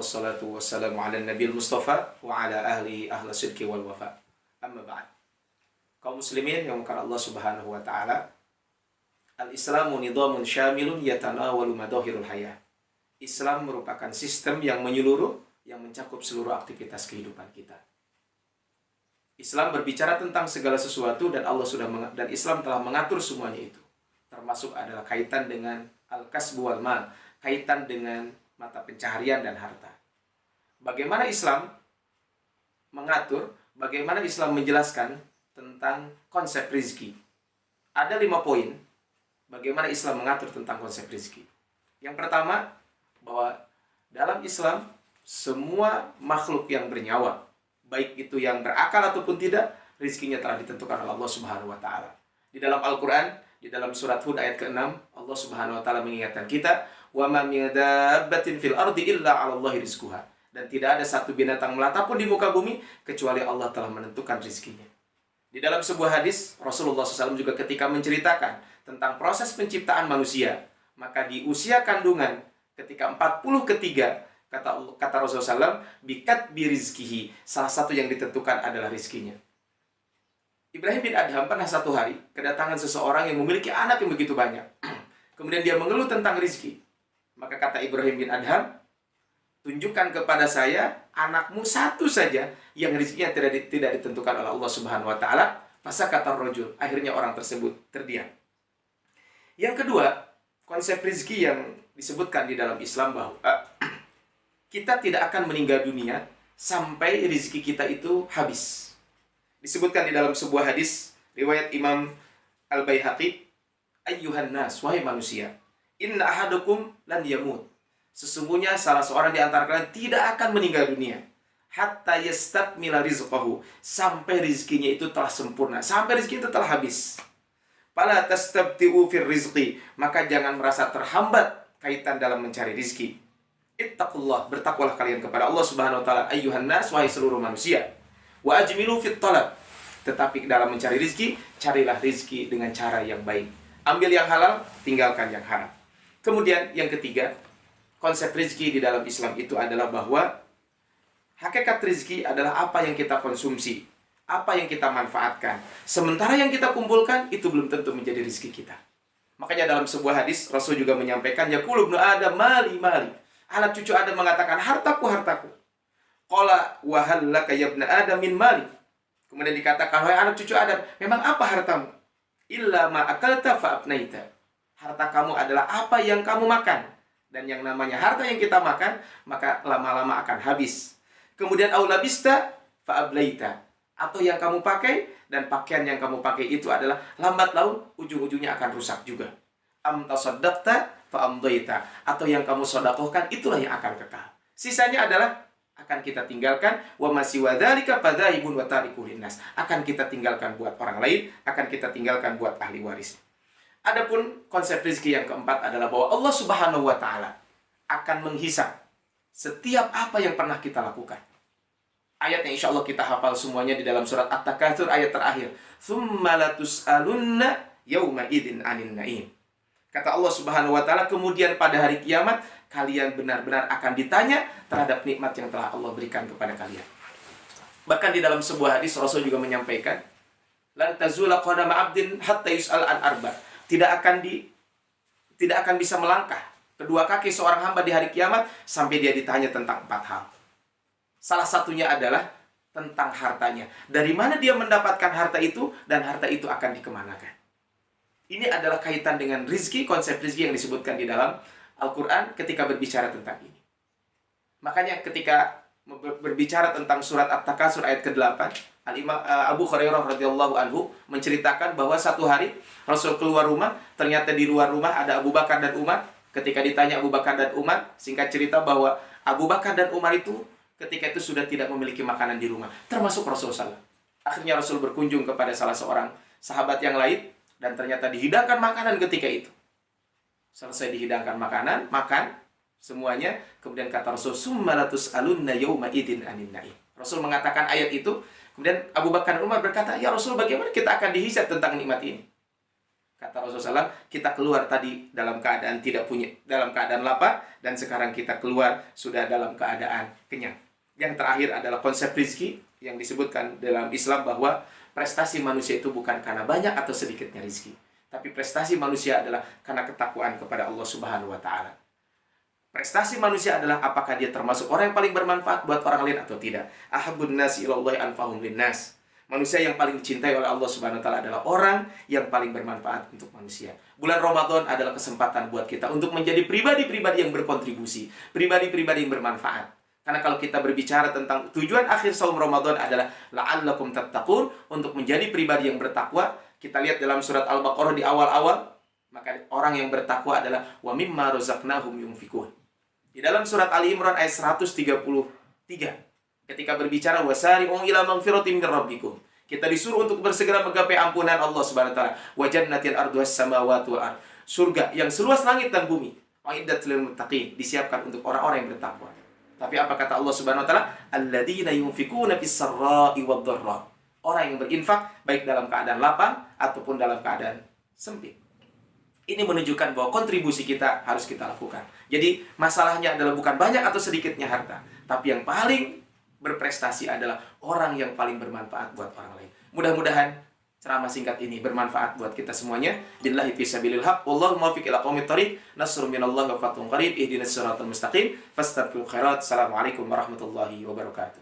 wassalatu wassalamu ala nabil mustafa wa ala ahli sidqi wal wafa. Amma ba'd. Kaum muslimin yang mengasihi Allah Subhanahu wa taala, al-Islamu nidhamun syamilun yatanawalu madahirul hayah. Islam merupakan sistem yang menyeluruh, yang mencakup seluruh aktivitas kehidupan kita. Islam berbicara tentang segala sesuatu dan dan Islam telah mengatur semuanya itu. Termasuk adalah kaitan dengan al-kasbu wal mal, kaitan dengan mata pencaharian dan harta. Bagaimana Islam mengatur, bagaimana Islam menjelaskan tentang konsep rizki. Ada 5 poin bagaimana Islam mengatur tentang konsep rizki. Yang pertama, bahwa dalam Islam semua makhluk yang bernyawa, baik itu yang berakal ataupun tidak, rizkinya telah ditentukan oleh Allah Subhanahu wa taala. Di dalam Al-Qur'an, di dalam surat Hud ayat ke-6, Allah Subhanahu wa taala mengingatkan kita, "Wa ma min dabbatin fil ardi illa 'alallahi rizquha." Dan tidak ada satu binatang melata pun di muka bumi kecuali Allah telah menentukan rizkinya. Di dalam sebuah hadis, Rasulullah SAW juga ketika menceritakan tentang proses penciptaan manusia, maka di usia kandungan ketika 40 ketiga, kata Rasulullah SAW, bikat birizkihi, salah satu yang ditentukan adalah rizkinya. Ibrahim bin Adham pernah satu hari kedatangan seseorang yang memiliki anak yang begitu banyak. Kemudian dia mengeluh tentang rizki. Maka kata Ibrahim bin Adham, tunjukkan kepada saya anakmu satu saja yang rizkinya tidak ditentukan oleh Allah Subhanahu wa taala. Masa kata rajul, akhirnya orang tersebut terdiam. Yang kedua, konsep rizki yang disebutkan di dalam Islam bahwa kita tidak akan meninggal dunia sampai rizki kita itu habis. Disebutkan di dalam sebuah hadis riwayat Imam Al-Baihaqi, ayyuhan nas, wahai manusia, inna ahadukum lan yamut. Sesungguhnya salah seorang di antara kalian tidak akan meninggal dunia hatta yastakmila rizqahu, sampai rizkinya itu telah sempurna, sampai rizki itu telah habis. Fala tastabti'u fir rizqi, maka jangan merasa terhambat kaitan dalam mencari rizki. Ittaqullah, bertakwalah kalian kepada Allah Subhanahu wa taala, ayyuhan nas, wahai seluruh manusia. Wa ajmilu fit talab, tetapi dalam mencari rizki, carilah rizki dengan cara yang baik. Ambil yang halal, tinggalkan yang haram. Kemudian yang ketiga, konsep rizki di dalam Islam itu adalah bahwa hakikat rizki adalah apa yang kita konsumsi, apa yang kita manfaatkan. Sementara yang kita kumpulkan, itu belum tentu menjadi rizki kita. Makanya dalam sebuah hadis, Rasul juga menyampaikan, yaqulu ibnu Adam mali mali. Anak cucu Adam mengatakan, hartaku, hartaku. Qala wa hal laka ya ibnu Adam min mali. Kemudian dikatakan, wahai anak cucu Adam, memang apa hartamu? Illa ma akalta fa afnaita. Harta kamu adalah apa yang kamu makan. Dan yang namanya harta yang kita makan, maka lama-lama akan habis. Kemudian aulabista fa ablaita. Atau yang kamu pakai, dan pakaian yang kamu pakai itu adalah lambat laun, ujung-ujungnya akan rusak juga. Am tasaddaqta fa amdaita. Atau yang kamu sedekahkan, itulah yang akan kekal. Sisanya adalah akan kita tinggalkan, wa masiwa dzalika fadhaibun wa tarikul linnas, akan kita tinggalkan buat orang lain, akan kita tinggalkan buat ahli waris. Adapun konsep rezeki yang keempat adalah bahwa Allah Subhanahu wa taala akan menghisab setiap apa yang pernah kita lakukan. Ayatnya insya Allah kita hafal semuanya di dalam surat At-Takatsur ayat terakhir. Tsumma latus'alunna yauma idzin 'anil na'im. Kata Allah Subhanahu wa taala, kemudian pada hari kiamat kalian benar-benar akan ditanya terhadap nikmat yang telah Allah berikan kepada kalian. Bahkan di dalam sebuah hadis Rasul juga menyampaikan, lan tazula qadama 'abdin hatta yus'al an arba. Tidak akan bisa melangkah kedua kaki seorang hamba di hari kiamat sampai dia ditanya tentang 4 hal. Salah satunya adalah tentang hartanya. Dari mana dia mendapatkan harta itu dan harta itu akan dikemanakan. Ini adalah kaitan dengan rizki, konsep rizki yang disebutkan di dalam Al-Quran ketika berbicara tentang ini. Makanya ketika berbicara tentang surat At-Takatsur ayat ke-8, Abu Hurairah radhiyallahu anhu menceritakan bahwa satu hari Rasul keluar rumah, ternyata di luar rumah ada Abu Bakar dan Umar. Ketika ditanya Abu Bakar dan Umar, singkat cerita bahwa Abu Bakar dan Umar itu ketika itu sudah tidak memiliki makanan di rumah, termasuk Rasulullah SAW. Akhirnya Rasul berkunjung kepada salah seorang sahabat yang lain, dan ternyata dihidangkan makanan ketika itu. Selesai dihidangkan makanan, makan semuanya. Kemudian kata Rasul, summa latus'alunna yauma idzin 'anil na'im. Rasul mengatakan ayat itu. Kemudian Abu Bakar dan Umar berkata, ya Rasul, bagaimana kita akan dihisab tentang nikmat ini? Kata Rasulullah SAW, kita keluar tadi dalam keadaan tidak punya, dalam keadaan lapar, dan sekarang kita keluar sudah dalam keadaan kenyang. Yang terakhir adalah konsep rizki, yang disebutkan dalam Islam bahwa prestasi manusia itu bukan karena banyak atau sedikitnya rizki, tapi prestasi manusia adalah karena ketakwaan kepada Allah Subhanahu wa Ta'ala. Prestasi manusia adalah apakah dia termasuk orang yang paling bermanfaat buat orang lain atau tidak. Ahabbun nasi ilallahi anfahum linnas. Manusia yang paling dicintai oleh Allah Subhanahu wa Ta'ala adalah orang yang paling bermanfaat untuk manusia. Bulan Ramadan adalah kesempatan buat kita untuk menjadi pribadi-pribadi yang berkontribusi, pribadi-pribadi yang bermanfaat. Karena kalau kita berbicara tentang tujuan akhir saum Ramadan adalah la'allakum tattaqun, untuk menjadi pribadi yang bertakwa. Kita lihat dalam surat Al-Baqarah di awal-awal, maka orang yang bertakwa adalah wa mimma razaqnahum yunfikun. Di dalam surat Ali Imran ayat 133, ketika berbicara wasari'u ila magfiratin min rabbikum, kita disuruh untuk bersegera menggapai ampunan Allah Subhanahu wa Ta'ala. Wa jannatin arduhas samawati wal ard. Surga yang seluas langit dan bumi. Uiddat lil muttaqin, disiapkan untuk orang-orang yang bertakwa. Tapi apa kata Allah Subhanahu wa Ta'ala? Alladzina yunfikuna fis sarra'i wad dharra. Orang yang berinfak baik dalam keadaan lapang ataupun dalam keadaan sempit. Ini menunjukkan bahwa kontribusi kita harus kita lakukan. Jadi masalahnya adalah bukan banyak atau sedikitnya harta, tapi yang paling berprestasi adalah orang yang paling bermanfaat buat orang lain. Mudah-mudahan ceramah singkat ini bermanfaat buat kita semuanya. Billahi fisabilil haq, wallahu muwaffiq ila aqwamit thoriq, nasrun minallahi wa fathun qarib, ihdinas siratal mustaqim, fastabiqul khairat. Assalamualaikum warahmatullahi wabarakatuh.